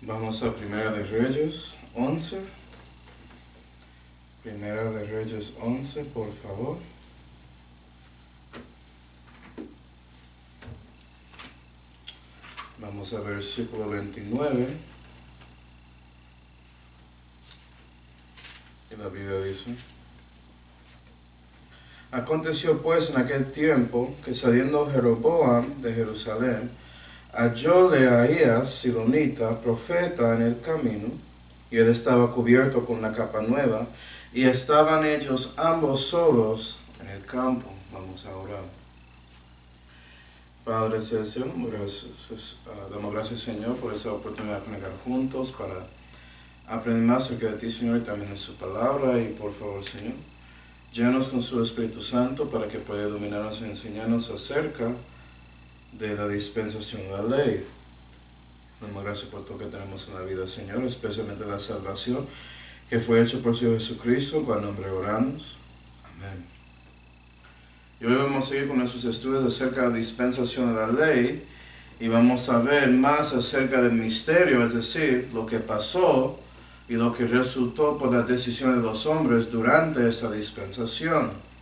Vamos a Primera de Reyes 11. Primera de Reyes 11, por favor. Vamos a versículo 29. Y la Biblia dice: Aconteció pues en aquel tiempo que saliendo Jeroboam de Jerusalén, hallóle a Ahías, Silonita, profeta en el camino, y él estaba cubierto con una capa nueva, y estaban ellos ambos solos en el campo. Vamos a orar. Padre celestial, damos gracias, Señor, por esta oportunidad de conectar juntos para aprender más acerca de ti, Señor, y también de su palabra. Y por favor, Señor, llénanos con su Espíritu Santo para que pueda dominarnos y enseñarnos acerca de la dispensación de la ley. Damos gracias por todo que tenemos en la vida, Señor, especialmente la salvación que fue hecha por su Hijo Jesucristo, en cuyo nombre oramos. Amén. Y hoy vamos a seguir con nuestros estudios acerca de la dispensación de la ley y vamos a ver más acerca del misterio, es decir, lo que pasó y lo que resultó por las decisiones de los hombres durante esta dispensación.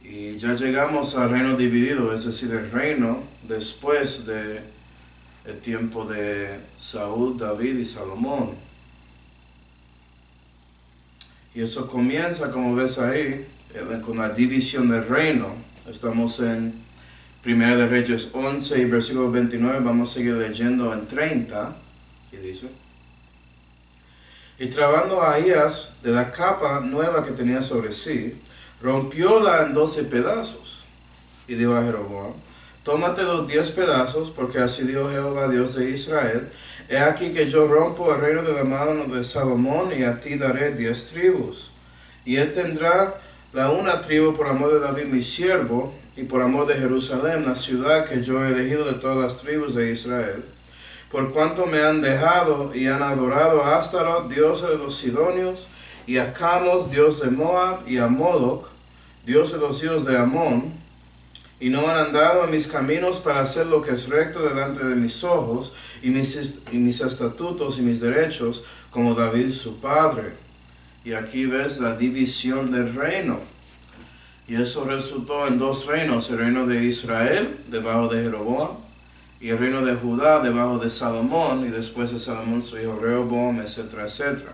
Y ya llegamos al reino dividido, es decir, el reino después de el tiempo de Saúl, David y Salomón. Y eso comienza, como ves ahí, con la división del reino. Estamos en 1 de Reyes 11 y versículo 29, vamos a seguir leyendo en 30, y dice: Y trabando a Ahías de la capa nueva que tenía sobre sí, rompióla en 12 pedazos, y dijo a Jeroboam: Tómate los 10 pedazos, porque así dijo Jehová, Dios de Israel: He aquí que yo rompo el reino de la mano de Salomón, y a ti daré 10 tribus. Y él tendrá la una tribu por amor de David mi siervo, y por amor de Jerusalén, la ciudad que yo he elegido de todas las tribus de Israel. Por cuanto me han dejado y han adorado a Astaroth, diosa de los Sidonios, y a Camos, dios de Moab, y a Moloch, dios de los hijos de Amón, y no han andado en mis caminos para hacer lo que es recto delante de mis ojos, y mis estatutos y mis derechos, como David su padre. Y aquí ves la división del reino. Y eso resultó en 2 reinos: el reino de Israel, debajo de Jeroboam, y el reino de Judá, debajo de Salomón, y después de Salomón su hijo Rehoboam, etcétera, etcétera.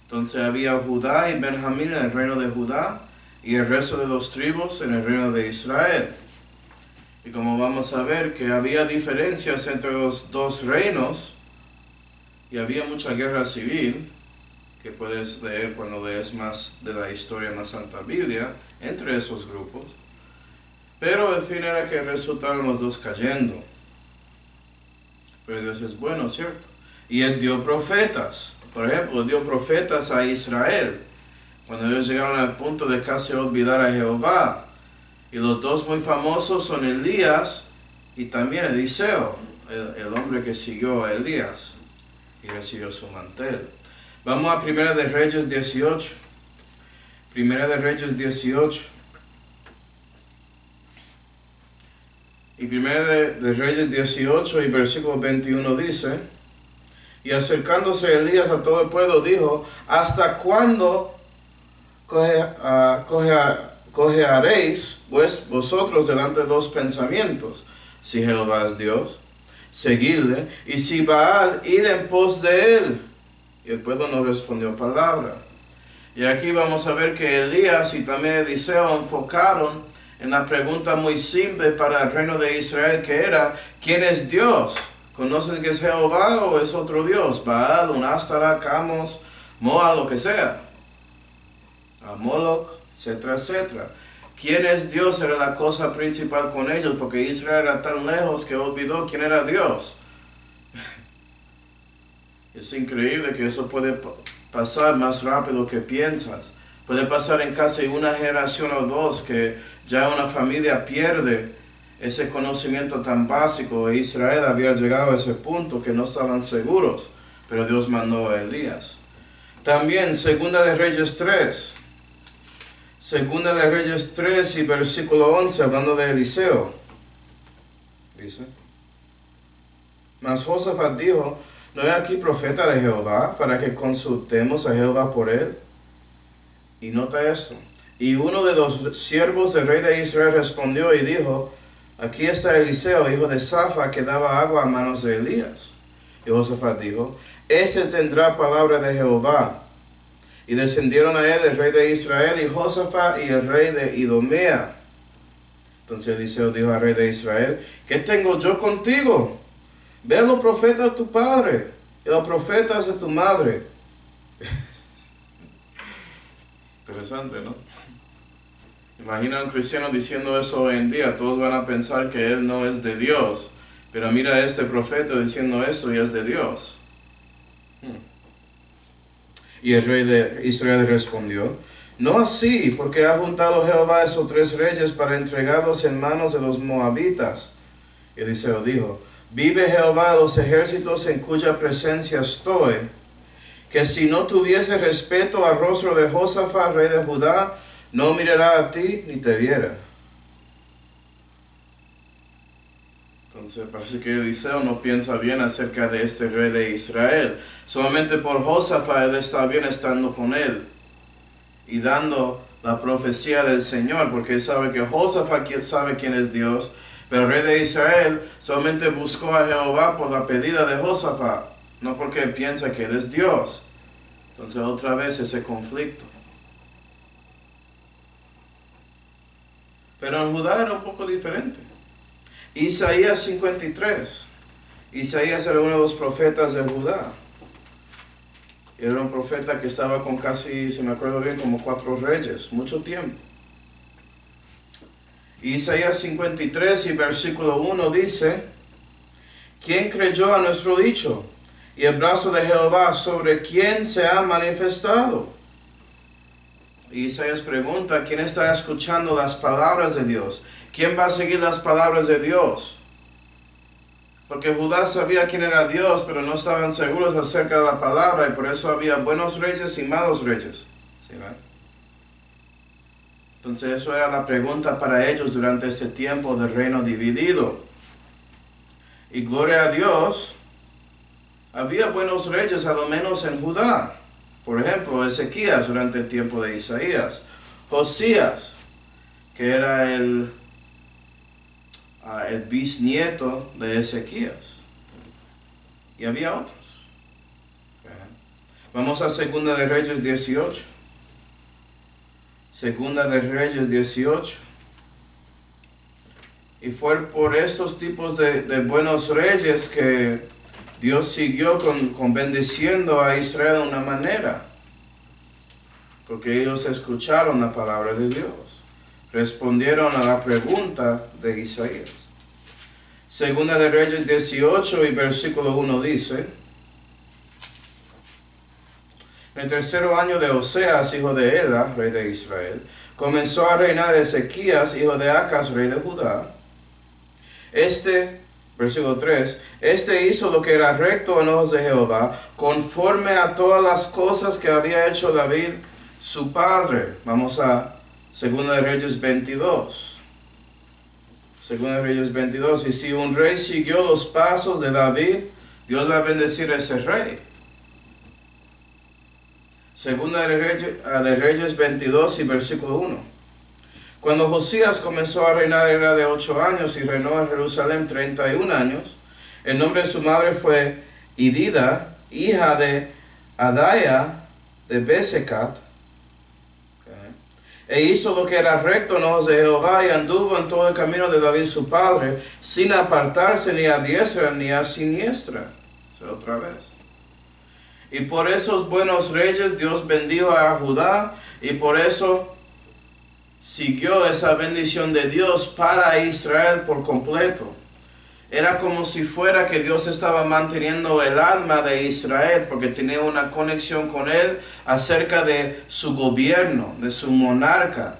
Entonces había Judá y Benjamín en el reino de Judá, y el resto de los tribus en el reino de Israel. Y como vamos a ver que había diferencias entre los 2 reinos, y había mucha guerra civil, que puedes leer cuando lees más de la historia en la Santa Biblia, entre esos grupos. Pero el fin era que resultaron los 2 cayendo. Pero Dios es bueno, ¿cierto? Y Él dio profetas. Por ejemplo, dio profetas a Israel, cuando ellos llegaron al punto de casi olvidar a Jehová. Y los 2 muy famosos son Elías y también Eliseo, el hombre que siguió a Elías y recibió su mantel. Vamos a 1 de Reyes 18. 1 de Reyes 18. Y 1 de Reyes 18 y versículo 21 dice: Y acercándose Elías a todo el pueblo dijo: ¿Hasta cuándo cojearéis vosotros delante de 2 pensamientos? Si Jehová es Dios, seguidle, y si Baal, id en pos de él. Y el pueblo no respondió palabra. Y aquí vamos a ver que Elías y también Eliseo enfocaron en la pregunta muy simple para el reino de Israel, que era: ¿quién es Dios? ¿Conocen que es Jehová o es otro Dios? Baal, un Astara, Camos, Moab, lo que sea. A Moloch, etcétera, etcétera. ¿Quién es Dios? Era la cosa principal con ellos, porque Israel era tan lejos que olvidó quién era Dios. Es increíble que eso puede pasar más rápido que piensas. Puede pasar en casi una generación o 2 que ya una familia pierde ese conocimiento tan básico. Israel había llegado a ese punto que no estaban seguros, pero Dios mandó a Elías. También 2 de Reyes 3. 2 de Reyes 3 y versículo 11, hablando de Eliseo. Dice: Mas Josafat dijo: ¿No hay aquí profeta de Jehová para que consultemos a Jehová por él? Y nota esto. Y uno de los siervos del rey de Israel respondió y dijo, aquí está Eliseo, hijo de Safat, que daba agua a manos de Elías. Y Josafat dijo, ese tendrá palabra de Jehová. Y descendieron a él el rey de Israel y Josafat y el rey de Idomea. Entonces Eliseo dijo al rey de Israel, ¿qué tengo yo contigo? Ve a los profetas de tu padre y a los profetas de tu madre. Interesante, ¿no? Imagina a un cristiano diciendo eso hoy en día. Todos van a pensar que él no es de Dios. Pero mira a este profeta diciendo eso y es de Dios. Y el rey de Israel respondió, no así, porque ha juntado Jehová a esos 3 reyes para entregarlos en manos de los moabitas. Y Eliseo dijo, vive Jehová de los ejércitos en cuya presencia estoy, que si no tuviese respeto al rostro de Josafat, rey de Judá, no mirará a ti ni te viera. Entonces parece que Eliseo no piensa bien acerca de este rey de Israel. Solamente por Josafat él está bien estando con él y dando la profecía del Señor, porque él sabe que Josafat sabe quién es Dios, pero el rey de Israel solamente buscó a Jehová por la pedida de Josafat, no porque él piensa que él es Dios. Entonces otra vez ese conflicto. Pero en Judá era un poco diferente. Isaías 53. Isaías era uno de los profetas de Judá. Era un profeta que estaba con casi, si me acuerdo bien, como 4 reyes, mucho tiempo. Isaías 53 y versículo 1 dice, ¿quién creyó a nuestro dicho? Y el brazo de Jehová, ¿sobre quién se ha manifestado? Y Isaías pregunta, ¿quién está escuchando las palabras de Dios? ¿Quién va a seguir las palabras de Dios? Porque Judá sabía quién era Dios, pero no estaban seguros acerca de la palabra, y por eso había buenos reyes y malos reyes. ¿Sí, ¿verdad? Entonces eso era la pregunta para ellos durante este tiempo del reino dividido. Y gloria a Dios, había buenos reyes a lo menos en Judá. Por ejemplo, Ezequías durante el tiempo de Isaías. Josías, que era el bisnieto de Ezequías. Y había otros. Vamos a Segunda de Reyes 18. Segunda de Reyes 18. Y fue por estos tipos de buenos reyes que Dios siguió con bendiciendo a Israel de una manera. Porque ellos escucharon la palabra de Dios. Respondieron a la pregunta de Isaías. Segunda de Reyes 18 y versículo 1 dice, en el 3er año de Oseas, hijo de Ela, rey de Israel, comenzó a reinar Ezequías, hijo de Acaz, rey de Judá. Versículo 3, hizo lo que era recto en ojos de Jehová, conforme a todas las cosas que había hecho David, su padre. Vamos a Segunda de Reyes 22. Segunda de Reyes 22. Y si un rey siguió los pasos de David, Dios va a bendecir a ese rey. Segunda de Reyes 22 y versículo 1. Cuando Josías comenzó a reinar era de 8 años y reinó en Jerusalén 31 años. El nombre de su madre fue Idida, hija de Adaya de Besecat. E hizo lo que era recto en ojos de Jehová y anduvo en todo el camino de David su padre, sin apartarse ni a diestra ni a siniestra. Otra vez. Y por esos buenos reyes Dios bendijo a Judá y por eso siguió esa bendición de Dios para Israel por completo. Era como si fuera que Dios estaba manteniendo el alma de Israel porque tenía una conexión con él acerca de su gobierno, de su monarca,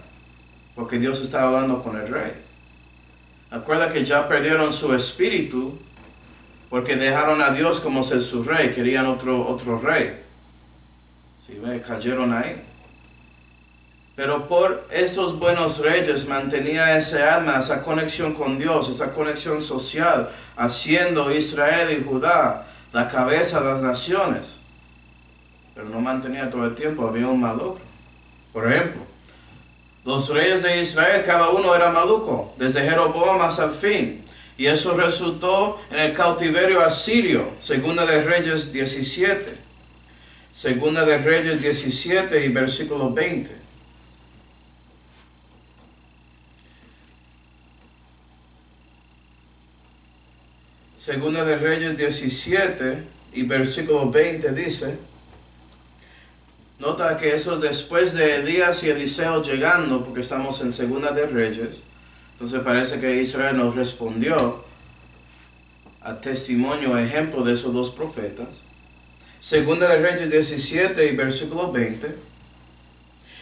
porque Dios estaba hablando con el rey. Acuerda que ya perdieron su espíritu porque dejaron a Dios como ser su rey, querían otro rey. ¿Sí ve? Cayeron ahí. Pero por esos buenos reyes mantenía ese alma, esa conexión con Dios, esa conexión social, haciendo Israel y Judá la cabeza de las naciones. Pero no mantenía todo el tiempo, había un maluco. Por ejemplo, los reyes de Israel, cada uno era maluco, desde Jeroboam hasta el fin. Y eso resultó en el cautiverio asirio, Segunda de Reyes 17. Segunda de Reyes 17 y versículo 20. Segunda de Reyes 17 y versículo 20 dice, nota que eso es después de Elías y Eliseo llegando, porque estamos en Segunda de Reyes. Entonces parece que Israel nos respondió a testimonio, ejemplo de esos dos profetas. Segunda de Reyes 17 y versículo 20.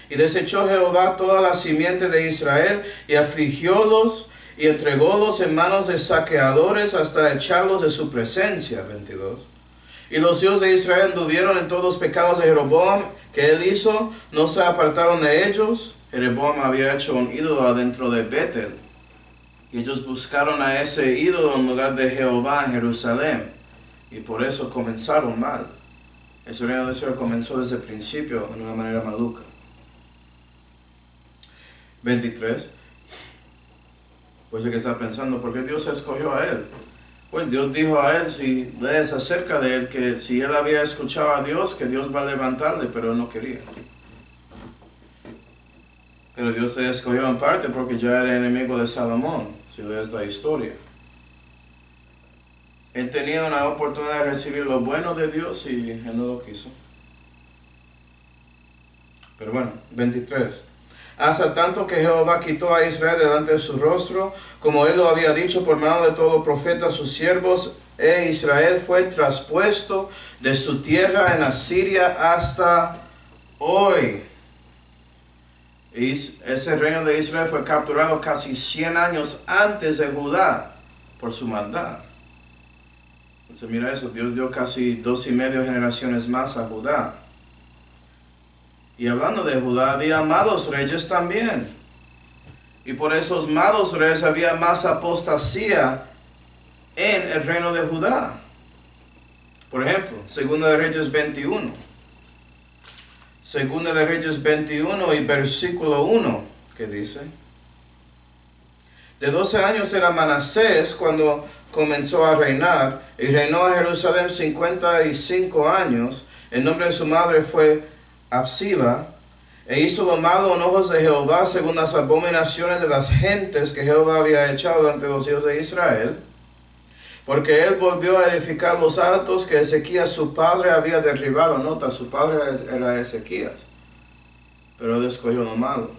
Y desechó Jehová toda la simiente de Israel y afligiólos y entrególos en manos de saqueadores hasta echarlos de su presencia. 22. Y los hijos de Israel anduvieron en todos los pecados de Jeroboam que él hizo, no se apartaron de ellos. Jeroboam había hecho un ídolo adentro de Betel. Y ellos buscaron a ese ídolo en lugar de Jehová en Jerusalén. Y por eso comenzaron mal. El reino de Israel comenzó desde el principio de una manera maluca. 23. Pues el que está pensando, ¿por qué Dios escogió a él? Pues Dios dijo a él, si lees acerca de él, que si él había escuchado a Dios, que Dios va a levantarle, pero él no quería. Pero Dios le escogió en parte porque ya era enemigo de Salomón, si lees la historia. Él tenía una oportunidad de recibir lo bueno de Dios y él no lo quiso. Pero bueno, 23. Hasta tanto que Jehová quitó a Israel delante de su rostro, como él lo había dicho por mano de todos los profetas sus siervos, e Israel fue traspuesto de su tierra en Asiria hasta hoy. Y ese reino de Israel fue capturado casi 100 años antes de Judá por su maldad. Entonces mira eso, Dios dio casi 2,5 generaciones más a Judá. Y hablando de Judá, había malos reyes también. Y por esos malos reyes había más apostasía en el reino de Judá. Por ejemplo, Segunda de Reyes 21. Segunda de Reyes 21 y versículo 1, que dice: de 12 años era Manasés cuando comenzó a reinar, y reinó en Jerusalén 55 años. El nombre de su madre fue Absiba, e hizo lo malo en ojos de Jehová según las abominaciones de las gentes que Jehová había echado ante los hijos de Israel, porque él volvió a edificar los altos que Ezequías su padre había derribado. Nota, su padre era Ezequías, pero él escogió lo malo.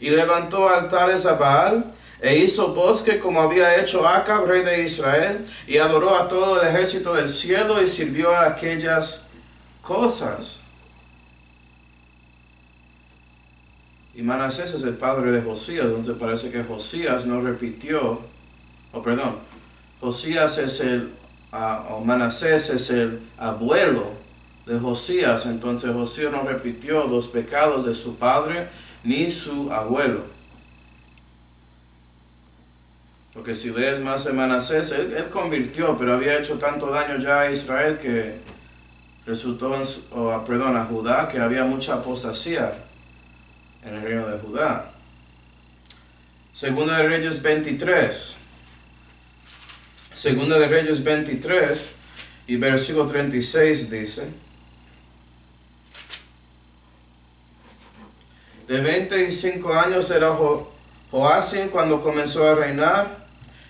Y levantó altares a Baal, e hizo bosque como había hecho Acab, rey de Israel, y adoró a todo el ejército del cielo y sirvió a aquellas cosas. Y Manasés es el padre de Josías, entonces parece que Josías no repitió, Josías es o Manasés es el abuelo de Josías, entonces Josías no repitió los pecados de su padre ni su abuelo. Porque si lees más de Manasés, él convirtió, pero había hecho tanto daño ya a Israel que resultó a Judá, que había mucha apostasía en el reino de Judá. Segunda de Reyes 23. Segunda de Reyes 23 y versículo 36 dice: de 25 años era Joacim cuando comenzó a reinar,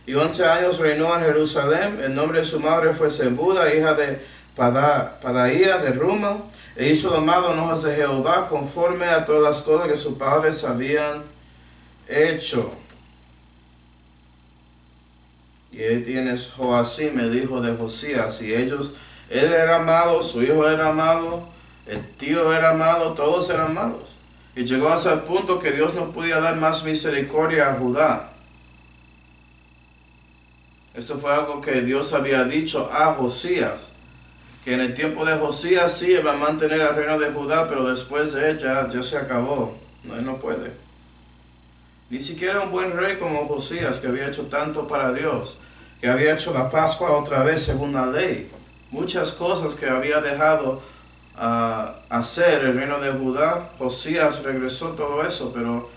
y 11 años reinó en Jerusalén. El nombre de su madre fue Zebuda, hija de Padaía de Ruma, e hizo lo malo en ojos de Jehová conforme a todas las cosas que sus padres habían hecho. Y ahí tienes Joacim, el hijo de Josías, y él era malo, su hijo era malo, el tío era malo, todos eran malos. Y llegó hasta el punto que Dios no podía dar más misericordia a Judá. Esto fue algo que Dios había dicho a Josías, que en el tiempo de Josías sí iba a mantener el reino de Judá, pero después de él ya se acabó. No, él no puede. Ni siquiera un buen rey como Josías, que había hecho tanto para Dios. que había hecho la Pascua otra vez según la ley. Muchas cosas que había dejado hacer el reino de Judá. Josías regresó todo eso, pero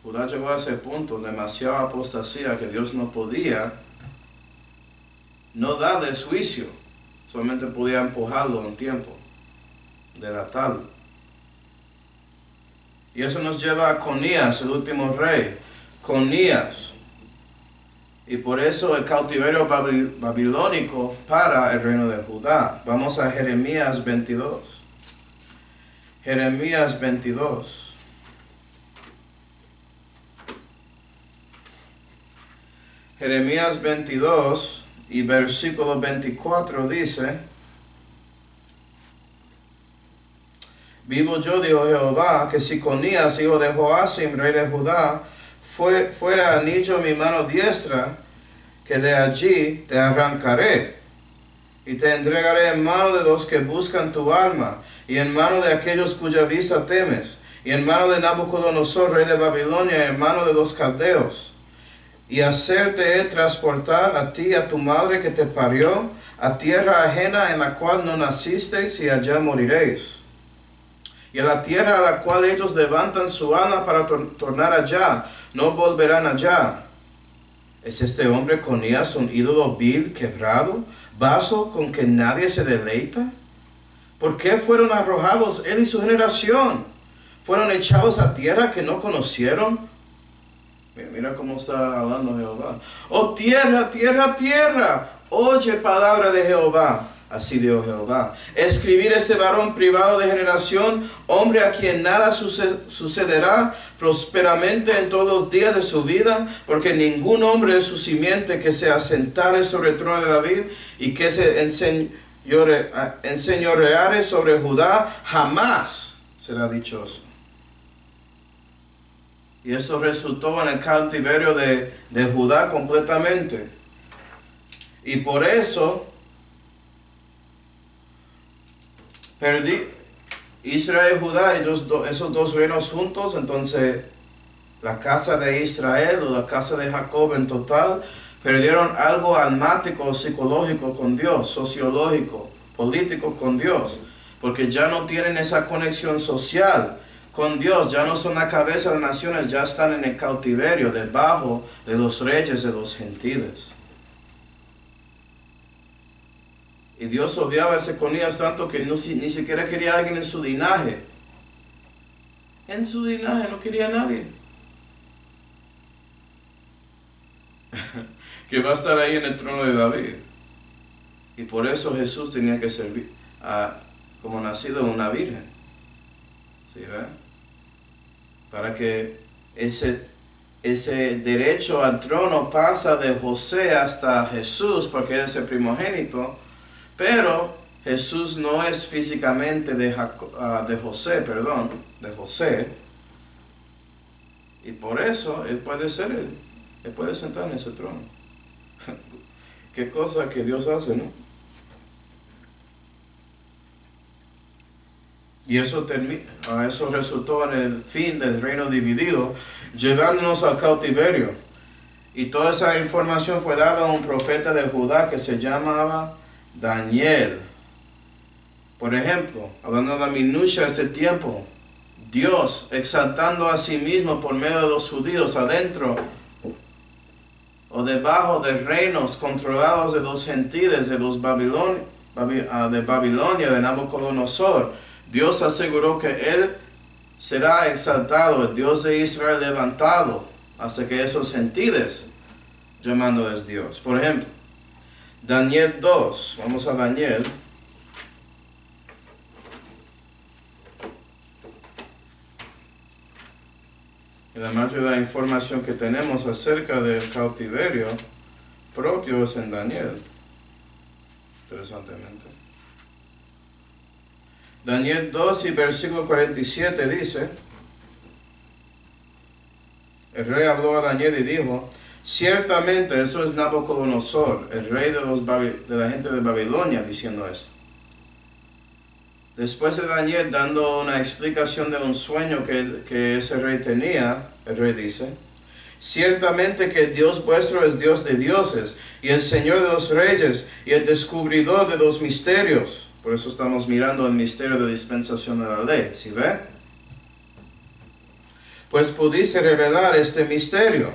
Judá llegó a ese punto, demasiada apostasía, que Dios no podía no darles juicio, solamente podía empujarlo un tiempo, delatarlo. Y eso nos lleva a Conías, el último rey, Conías. Y por eso el cautiverio babilónico para el reino de Judá. Vamos a Jeremías 22. Jeremías 22. Jeremías 22 y versículo 24 dice: Vivo yo, dijo Jehová, que si Conías, hijo de Joacim, rey de Judá, fuera anillo mi mano diestra, que de allí te arrancaré, y te entregaré en mano de los que buscan tu alma, y en mano de aquellos cuya vista temes, y en mano de Nabucodonosor, rey de Babilonia, y en mano de los caldeos, y hacerte transportar a ti y a tu madre que te parió, a tierra ajena en la cual no nacisteis, y allá moriréis. Y a la tierra a la cual ellos levantan su alma para tornar allá, no volverán allá. ¿Es este hombre Conías un ídolo vil, quebrado, vaso con que nadie se deleita? ¿Por qué fueron arrojados él y su generación? ¿Fueron echados a tierra que no conocieron? Mira cómo está hablando Jehová. Oh tierra, tierra, tierra, oye palabra de Jehová. Así dijo Jehová: escribir este varón privado de generación, hombre a quien nada sucederá prosperamente en todos los días de su vida, porque ningún hombre de su simiente que se asentare sobre el trono de David y que se enseñoreare sobre Judá, jamás será dichoso. Y eso resultó en el cautiverio de Judá completamente. Y por eso Israel y Judá, esos dos reinos juntos. Entonces la casa de Israel o la casa de Jacob en total perdieron algo almático, psicológico con Dios, sociológico, político con Dios, porque ya no tienen esa conexión social con Dios, ya no son la cabeza de naciones, ya están en el cautiverio, debajo de los reyes de los gentiles. Y Dios odiaba a ese Conías tanto que ni siquiera quería a alguien en su linaje. En su linaje no quería a nadie. Que va a estar ahí en el trono de David. Y por eso Jesús tenía que servir como nacido de una virgen. ¿Sí ve? Para que ese derecho al trono pasa de José hasta Jesús, porque es el primogénito. Pero Jesús no es físicamente de José. Y por eso Él puede sentar en ese trono. Qué cosa que Dios hace, ¿no? Y eso resultó en el fin del reino dividido, llevándonos al cautiverio. Y toda esa información fue dada a un profeta de Judá que se llamaba Daniel. Por ejemplo, hablando de la minucia de este tiempo, Dios exaltando a sí mismo por medio de los judíos adentro o debajo de reinos controlados de los gentiles, de Babilonia, de Nabucodonosor. Dios aseguró que Él será exaltado, el Dios de Israel levantado, hasta que esos gentiles llamándoles Dios. Por ejemplo, Daniel 2, vamos a Daniel. Y la mayoría de la información que tenemos acerca del cautiverio propio es en Daniel, interesantemente. Daniel 2 y versículo 47 dice: el rey habló a Daniel y dijo: ciertamente, eso es Nabucodonosor, el rey de la gente de Babilonia, diciendo eso. Después de Daniel dando una explicación de un sueño que ese rey tenía, el rey dice: Ciertamente que el Dios vuestro es Dios de dioses, y el Señor de los reyes, y el descubridor de los misterios. Por eso estamos mirando el misterio de dispensación de la ley, ¿sí ve? Pues pudiese revelar este misterio.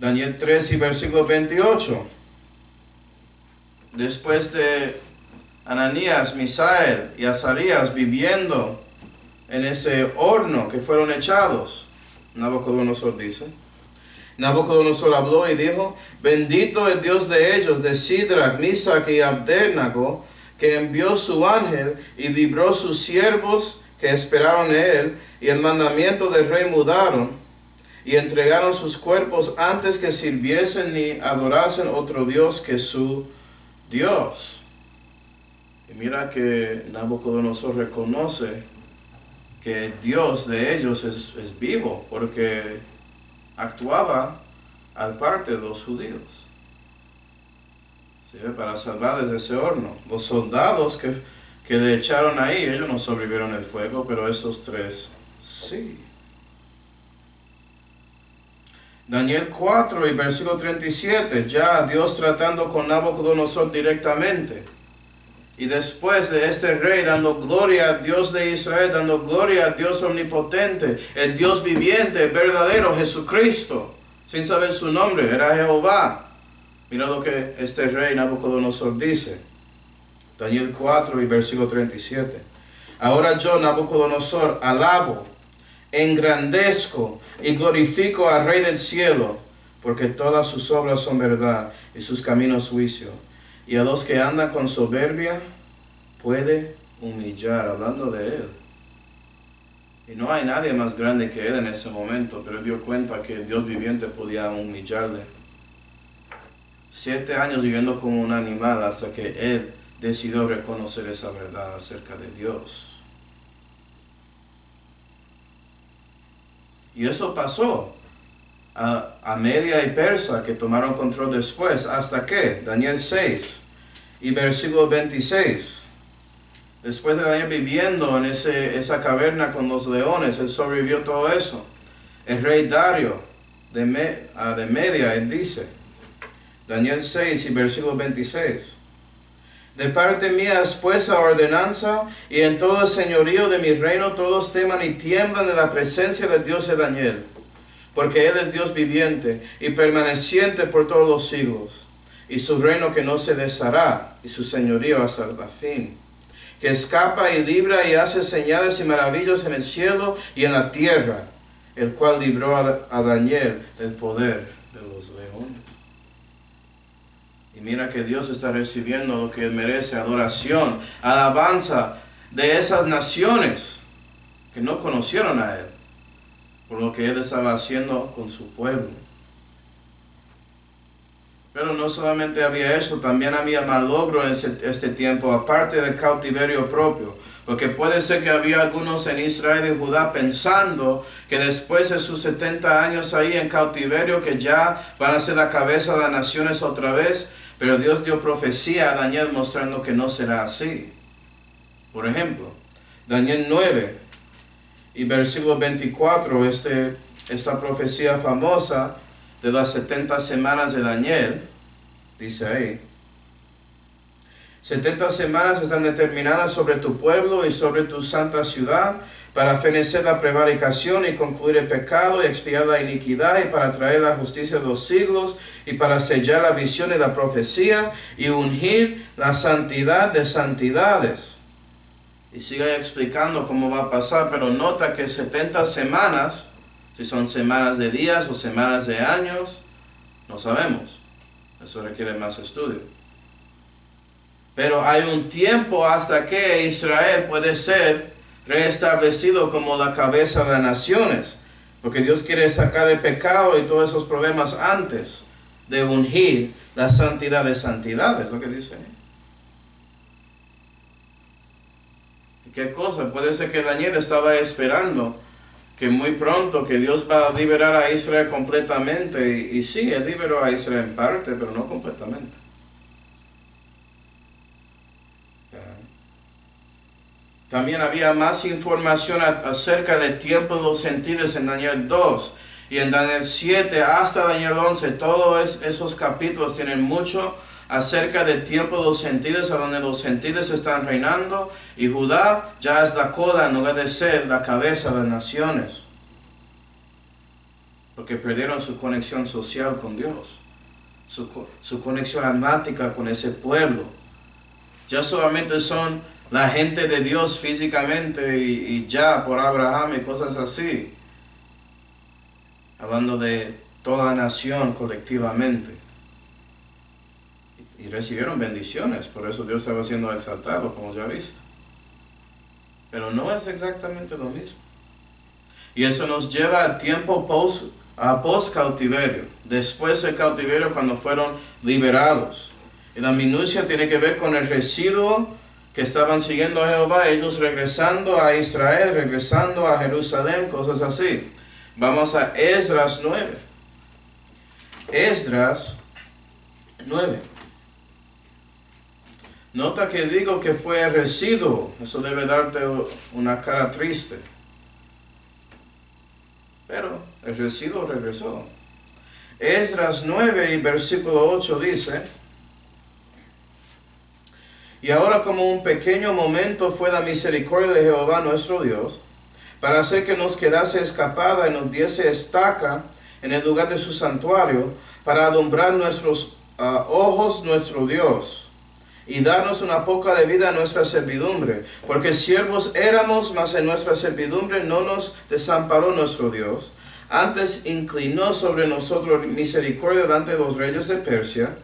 Daniel 3 y versículo 28. Después de Ananías, Misael y Azarías viviendo en ese horno que fueron echados, Nabucodonosor dice. Nabucodonosor habló y dijo: bendito el Dios de ellos, de Sidrac, Misac y Abdernago, que envió su ángel y libró sus siervos que esperaron en él, y el mandamiento del rey mudaron, y entregaron sus cuerpos antes que sirviesen ni adorasen otro Dios que su Dios. Y mira que Nabucodonosor reconoce que el Dios de ellos es vivo, porque actuaba al parte de los judíos, ¿sí? Para salvar desde ese horno. Los soldados que le echaron ahí, ellos no sobrevivieron al fuego, pero esos tres sí. Daniel 4 y versículo 37, ya Dios tratando con Nabucodonosor directamente. Y después de este rey dando gloria a Dios de Israel, dando gloria a Dios omnipotente, el Dios viviente, el verdadero Jesucristo, sin saber su nombre, era Jehová. Mira lo que este rey Nabucodonosor dice. Daniel 4 y versículo 37. Ahora yo, Nabucodonosor, alabo, engrandezco y glorifico al Rey del cielo, porque todas sus obras son verdad y sus caminos juicio. Y a los que andan con soberbia puede humillar, hablando de él. Y no hay nadie más grande que él en ese momento, pero dio cuenta que el Dios viviente podía humillarle. 7 años viviendo como un animal hasta que él decidió reconocer esa verdad acerca de Dios. Y eso pasó a Media y Persa, que tomaron control después. ¿Hasta qué? Daniel 6 y versículo 26. Después de Daniel viviendo en esa caverna con los leones, él sobrevivió todo eso. El rey Dario de Media, él dice, Daniel 6 y versículo 26. De parte mía es pues la ordenanza, y en todo el señorío de mi reino todos teman y tiemblan en la presencia del Dios de Daniel, porque él es Dios viviente y permaneciente por todos los siglos, y su reino que no se deshará, y su señorío hasta el fin, que escapa y libra y hace señales y maravillas en el cielo y en la tierra, el cual libró a Daniel del poder de los leones. Y mira que Dios está recibiendo lo que él merece: adoración, alabanza de esas naciones que no conocieron a él, por lo que él estaba haciendo con su pueblo. Pero no solamente había eso, también había malogro en este tiempo, aparte del cautiverio propio. Porque puede ser que había algunos en Israel y Judá pensando que después de sus 70 años ahí en cautiverio, que ya van a ser la cabeza de las naciones otra vez. Pero Dios dio profecía a Daniel mostrando que no será así. Por ejemplo, Daniel 9 y versículo 24, esta profecía famosa de las 70 semanas de Daniel, dice ahí: 70 semanas están determinadas sobre tu pueblo y sobre tu santa ciudad, para fenecer la prevaricación y concluir el pecado y expiar la iniquidad, y para traer la justicia de los siglos, y para sellar la visión y la profecía, y ungir la santidad de santidades. Y sigue explicando cómo va a pasar, pero nota que 70 semanas, si son semanas de días o semanas de años, no sabemos. Eso requiere más estudio. Pero hay un tiempo hasta que Israel puede ser reestablecido como la cabeza de las naciones, porque Dios quiere sacar el pecado y todos esos problemas antes de ungir la santidad de santidades, lo que dice. ¿Y qué cosa? Puede ser que Daniel estaba esperando que muy pronto que Dios va a liberar a Israel completamente, y sí, él liberó a Israel en parte, pero no completamente. También había más información acerca del tiempo de los gentiles en Daniel 2. Y en Daniel 7 hasta Daniel 11, todos esos capítulos tienen mucho acerca del tiempo de los gentiles, a donde los gentiles están reinando, y Judá ya es la cola en lugar de ser la cabeza de las naciones. Porque perdieron su conexión social con Dios, su conexión almática con ese pueblo. Ya solamente son la gente de Dios físicamente y ya por Abraham y cosas así. Hablando de toda la nación colectivamente. Y recibieron bendiciones, por eso Dios estaba siendo exaltado, como ya he visto. Pero no es exactamente lo mismo. Y eso nos lleva al tiempo post-cautiverio, después del cautiverio cuando fueron liberados. Y la minucia tiene que ver con el residuo que estaban siguiendo a Jehová, ellos regresando a Israel, regresando a Jerusalén, cosas así. Vamos a Esdras 9. Esdras 9. Nota que digo que fue el residuo. Eso debe darte una cara triste. Pero el residuo regresó. Esdras 9 y versículo 8 dice: y ahora como un pequeño momento fue la misericordia de Jehová nuestro Dios, para hacer que nos quedase escapada y nos diese estaca en el lugar de su santuario, para alumbrar nuestros ojos nuestro Dios, y darnos una poca de vida a nuestra servidumbre, porque siervos éramos, mas en nuestra servidumbre no nos desamparó nuestro Dios, antes inclinó sobre nosotros misericordia delante de los reyes de Persia,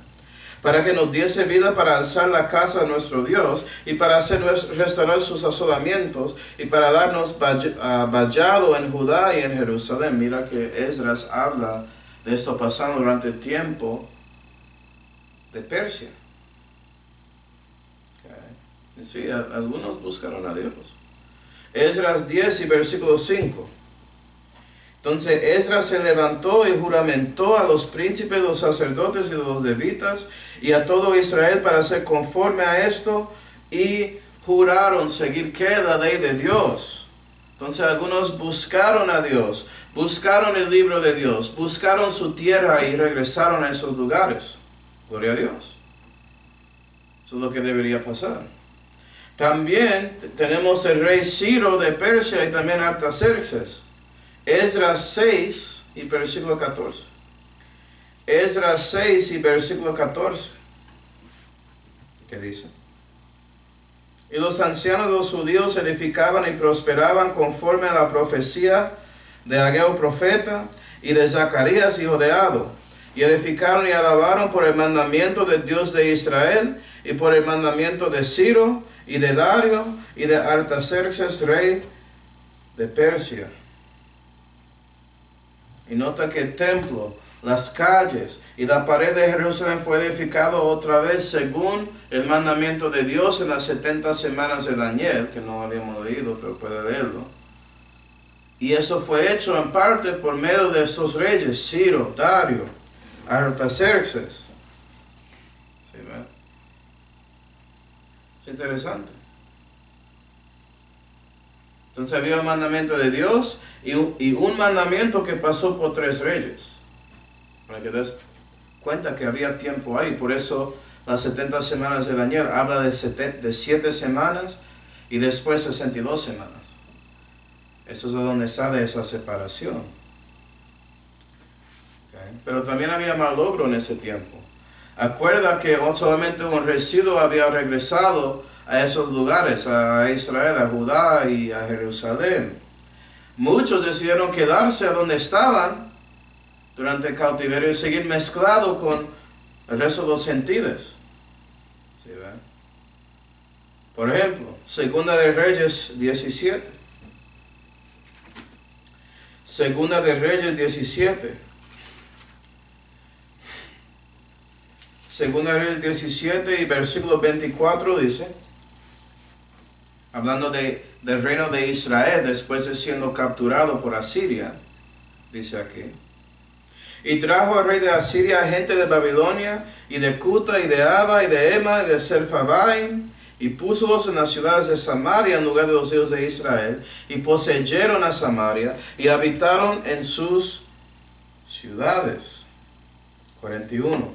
para que nos diese vida para alzar la casa de nuestro Dios, y para restaurar sus asolamientos, y para darnos vallado en Judá y en Jerusalén. Mira que Esdras habla de esto pasando durante el tiempo de Persia. Okay. Sí, algunos buscaron a Dios. Esdras 10 y versículo 5. Entonces Esdras se levantó y juramentó a los príncipes, los sacerdotes y los levitas y a todo Israel para hacer conforme a esto, y juraron seguir la ley de Dios. Entonces algunos buscaron a Dios, buscaron el libro de Dios, buscaron su tierra y regresaron a esos lugares. Gloria a Dios. Eso es lo que debería pasar. También tenemos el rey Ciro de Persia y también Artaxerxes. Esdras 6 y versículo 14. Esdras 6 y versículo 14. ¿Qué dice? Y los ancianos de los judíos edificaban y prosperaban conforme a la profecía de Ageo profeta y de Zacarías hijo de Ado. Y edificaron y alabaron por el mandamiento del Dios de Israel y por el mandamiento de Ciro y de Dario y de Artaxerxes rey de Persia. Y nota que el templo, las calles y la pared de Jerusalén fue edificado otra vez según el mandamiento de Dios en las 70 semanas de Daniel, que no habíamos leído, pero puede leerlo. Y eso fue hecho en parte por medio de esos reyes, Ciro, Dario, Artaxerxes. ¿Sí, ven? Es interesante. Entonces había un mandamiento de Dios y un mandamiento que pasó por 3 reyes. Para que des cuenta que había tiempo ahí. Por eso las 70 semanas de Daniel habla de 7 semanas y después 62 semanas. Eso es de donde sale esa separación. Okay. Pero también había malogro en ese tiempo. Acuerda que solamente un residuo había regresado a esos lugares, a Israel, a Judá y a Jerusalén. Muchos decidieron quedarse a donde estaban durante el cautiverio y seguir mezclado con el resto de los gentiles. ¿Sí, ven? Por ejemplo, Segunda de Reyes 17. Segunda de Reyes 17. Segunda de Reyes 17 y versículo 24 dice, hablando del reino de Israel después de siendo capturado por Asiria, dice aquí: y trajo al rey de Asiria gente de Babilonia, y de Cuta, y de Aba, y de Ema, y de Serfabaim, y púsolos en las ciudades de Samaria en lugar de los hijos de Israel, y poseyeron a Samaria, y habitaron en sus ciudades. 41.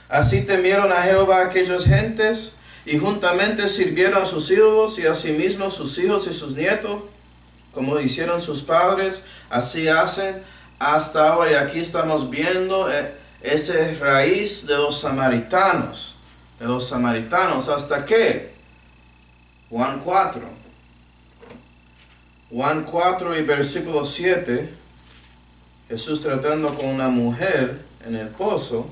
Así temieron a Jehová aquellas gentes, y juntamente sirvieron a sus ídolos, y asimismo sus hijos y sus nietos, como hicieron sus padres, así hacen hasta ahora. Y aquí estamos viendo esa raíz de los samaritanos. De los samaritanos, ¿hasta qué? Juan 4. Juan 4 y versículo 7. Jesús tratando con una mujer en el pozo.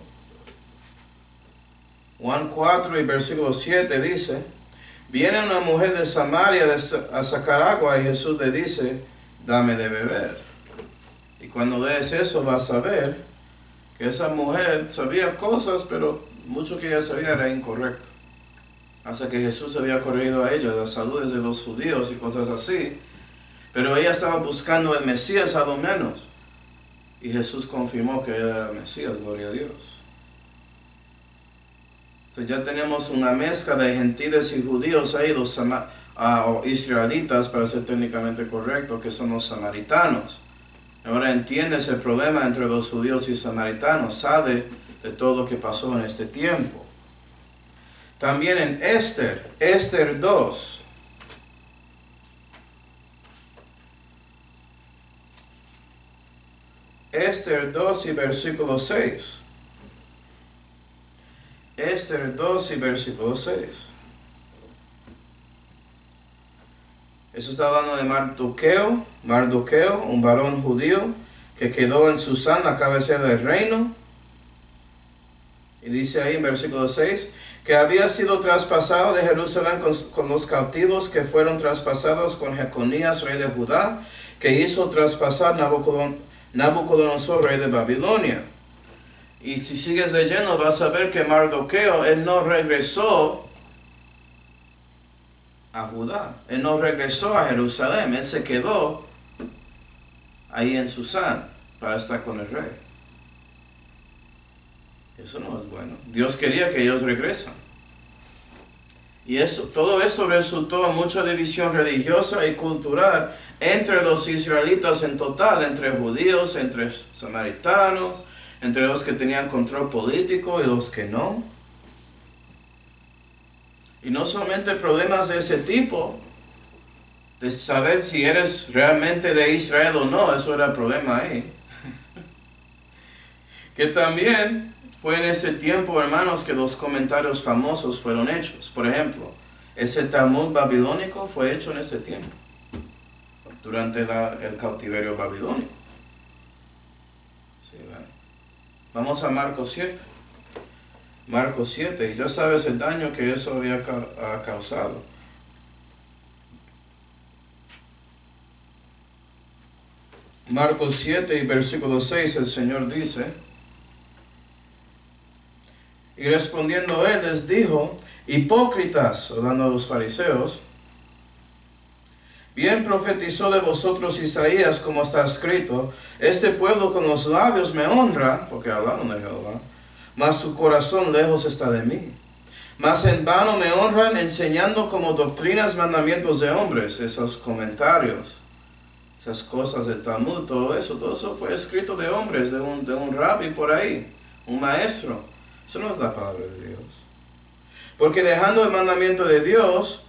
Juan 4 y versículo 7 dice: viene una mujer de Samaria a sacar agua, y Jesús le dice: dame de beber. Y cuando lees eso vas a ver que esa mujer sabía cosas, pero mucho que ella sabía era incorrecto. Hasta que Jesús había corregido a ella las saludes de los judíos y cosas así. Pero ella estaba buscando el Mesías a lo menos. Y Jesús confirmó que él era el Mesías, gloria a Dios. Entonces ya tenemos una mezcla de gentiles y judíos ahí, los o israelitas, para ser técnicamente correcto, que son los samaritanos. Ahora entiendes el problema entre los judíos y samaritanos, sabe de todo lo que pasó en este tiempo. También en Esther 2. Esther 2 y versículo 6. Esther 2 y versículo 6. Eso está hablando de Mardoqueo, un varón judío que quedó en Susán, la cabecera del reino. Y dice ahí en versículo 6, que había sido traspasado de Jerusalén con los cautivos que fueron traspasados con Jeconías, rey de Judá, que hizo traspasar Nabucodonosor, rey de Babilonia. Y si sigues leyendo vas a ver que Mardoqueo, él no regresó a Judá, él no regresó a Jerusalén, él se quedó ahí en Susán para estar con el rey. Eso no es bueno. Dios quería que ellos regresen. Y todo eso resultó en mucha división religiosa y cultural entre los israelitas en total, entre judíos, entre samaritanos, entre los que tenían control político y los que no. Y no solamente problemas de ese tipo, de saber si eres realmente de Israel o no, eso era el problema ahí. Que también fue en ese tiempo, hermanos, que los comentarios famosos fueron hechos. Por ejemplo, ese Talmud babilónico fue hecho en ese tiempo, durante el cautiverio babilónico. Sí, ¿verdad? Vamos a Marcos 7. Marcos 7, y ya sabes el daño que eso había causado. Marcos 7 y versículo 6, el Señor dice: y respondiendo él les dijo: hipócritas, hablando de los fariseos, bien profetizó de vosotros Isaías, como está escrito: este pueblo con los labios me honra, porque hablaron de Jehová, mas su corazón lejos está de mí. Mas en vano me honran, enseñando como doctrinas mandamientos de hombres. Esos comentarios, esas cosas del Talmud, todo eso fue escrito de hombres, de un rabí por ahí, un maestro. Eso no es la palabra de Dios. Porque dejando el mandamiento de Dios,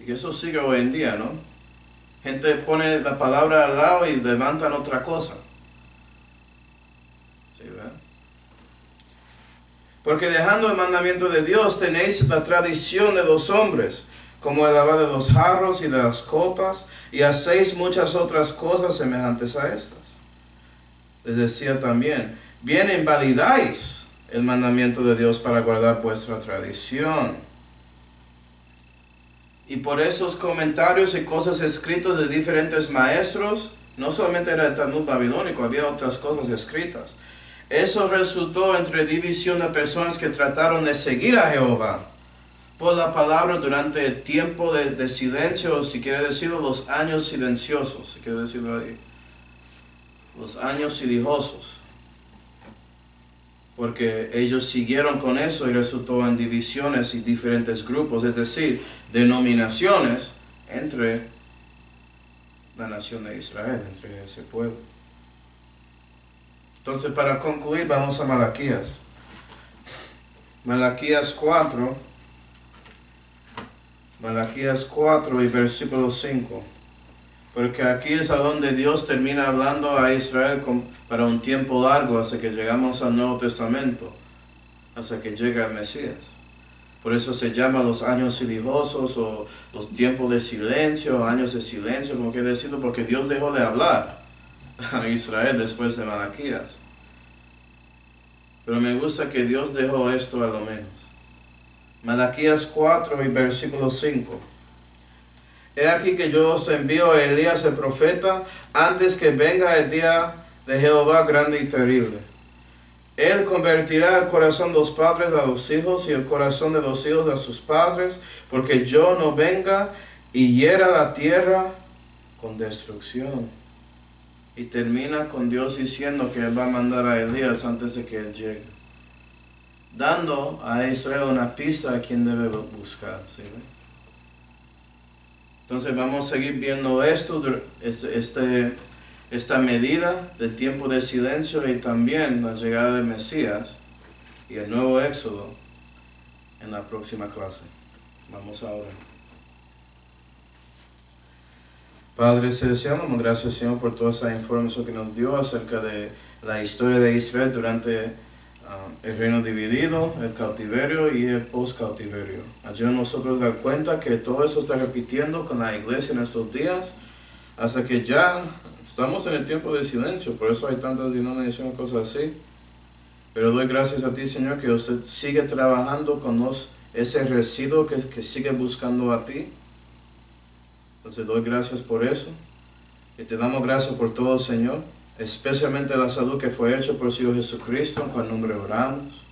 y eso sigue hoy en día, ¿no? Gente pone la palabra al lado y levantan otra cosa. ¿Sí, verdad? Porque dejando el mandamiento de Dios tenéis la tradición de los hombres, como el lavar de los jarros y de las copas, y hacéis muchas otras cosas semejantes a estas. Les decía también: bien invalidáis el mandamiento de Dios para guardar vuestra tradición. Y por esos comentarios y cosas escritas de diferentes maestros, no solamente era el Talmud babilónico, había otras cosas escritas. Eso resultó entre división de personas que trataron de seguir a Jehová por la palabra durante el tiempo de silencio, si quiere decirlo, los años silenciosos, si quiere decirlo ahí, los años silenciosos. Porque ellos siguieron con eso y resultó en divisiones y diferentes grupos, es decir, denominaciones entre la nación de Israel, entre ese pueblo. Entonces, para concluir, vamos a Malaquías. Malaquías 4. Malaquías 4 y versículo 5. Porque aquí es a donde Dios termina hablando a Israel para un tiempo largo hasta que llegamos al Nuevo Testamento, hasta que llega el Mesías. Por eso se llama los años silenciosos o los tiempos de silencio, años de silencio, como quiere decirlo, porque Dios dejó de hablar a Israel después de Malaquías. Pero me gusta que Dios dejó esto a lo menos. Malaquías 4 y versículo 5. He aquí que yo os envío a Elías el profeta antes que venga el día de Jehová grande y terrible. Él convertirá el corazón de los padres a los hijos y el corazón de los hijos a sus padres, porque yo no venga y hiera la tierra con destrucción. Y termina con Dios diciendo que Él va a mandar a Elías antes de que Él llegue, dando a Israel una pista a quien debe buscar. ¿Sí? Entonces vamos a seguir viendo esto, esta medida de tiempo de silencio y también la llegada del Mesías y el nuevo éxodo en la próxima clase. Vamos a orar. Padre Celestial, damos gracias, Señor, por toda esa información que nos dio acerca de la historia de Israel durante el reino dividido, el cautiverio y el post-cautiverio. Ayúdanos nosotros a dar cuenta que todo eso está repitiendo con la iglesia en estos días, hasta que ya estamos en el tiempo de silencio, por eso hay tantas denominaciones y cosas así. Pero doy gracias a ti, Señor, que usted sigue trabajando con ese residuo que sigue buscando a ti. Entonces doy gracias por eso. Y te damos gracias por todo, Señor, especialmente la salud que fue hecha por el Señor Jesucristo, en cual nombre oramos.